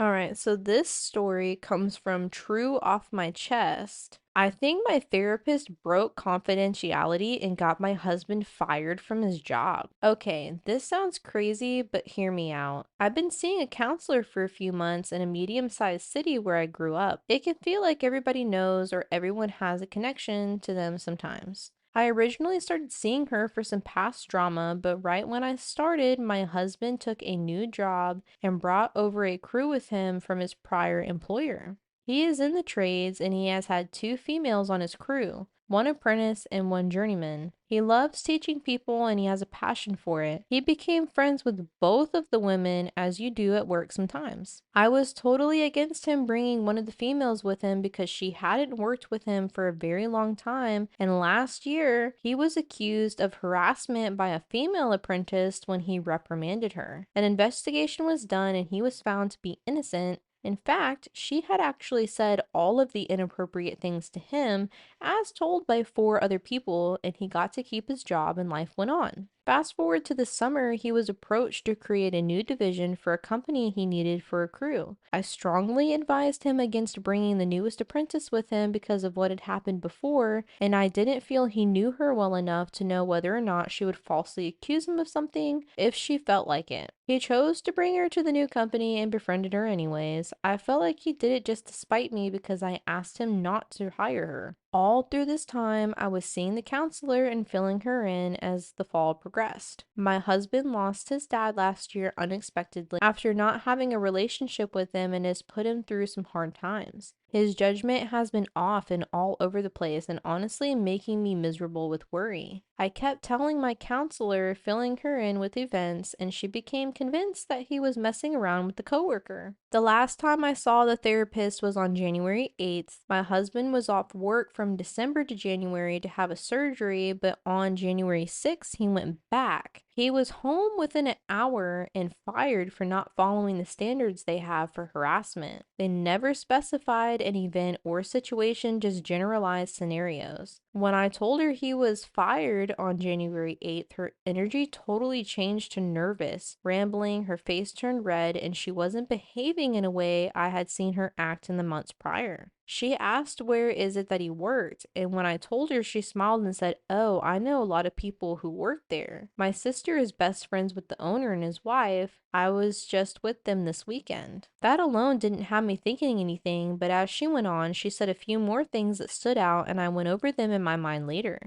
All right, so this story comes from True Off My Chest. I think my therapist broke confidentiality and got my husband fired from his job. Okay, this sounds crazy, but hear me out. I've been seeing a counselor for a few months in a medium sized city where I grew up. It can feel like everybody knows or everyone has a connection to them sometimes. I originally started seeing her for some past drama, but right when I started, my husband took a new job and brought over a crew with him from his prior employer. He is in the trades and he has had two females on his crew, one apprentice and one journeyman. He loves teaching people and he has a passion for it. He became friends with both of the women as you do at work sometimes. I was totally against him bringing one of the females with him because she hadn't worked with him for a very long time, and last year he was accused of harassment by a female apprentice when he reprimanded her. An investigation was done and he was found to be innocent. In fact, she had actually said all of the inappropriate things to him, as told by four other people, and he got to keep his job and life went on. Fast forward to the summer, he was approached to create a new division for a company he needed for a crew. I strongly advised him against bringing the newest apprentice with him because of what had happened before, and I didn't feel he knew her well enough to know whether or not she would falsely accuse him of something if she felt like it. He chose to bring her to the new company and befriended her anyways. I felt like he did it just to spite me because I asked him not to hire her. All through this time, I was seeing the counselor and filling her in as the fall progressed. My husband lost his dad last year unexpectedly after not having a relationship with him and has put him through some hard times. His judgment has been off and all over the place and honestly making me miserable with worry. I kept telling my counselor, filling her in with events, and she became convinced that he was messing around with the coworker. The last time I saw the therapist was on January 8th. My husband was off work from December to January to have a surgery, but on January 6th, he went back. He was home within an hour and fired for not following the standards they have for harassment. They never specified an event or situation, just generalized scenarios. When I told her he was fired on January 8th, her energy totally changed to nervous, rambling, her face turned red, and she wasn't behaving in a way I had seen her act in the months prior. She asked where is it that he worked, and when I told her, she smiled and said, "Oh, I know a lot of people who work there. My sister is best friends with the owner and his wife. I was just with them this weekend." That alone didn't have me thinking anything, but as she went on, she said a few more things that stood out, and I went over them in my mind later.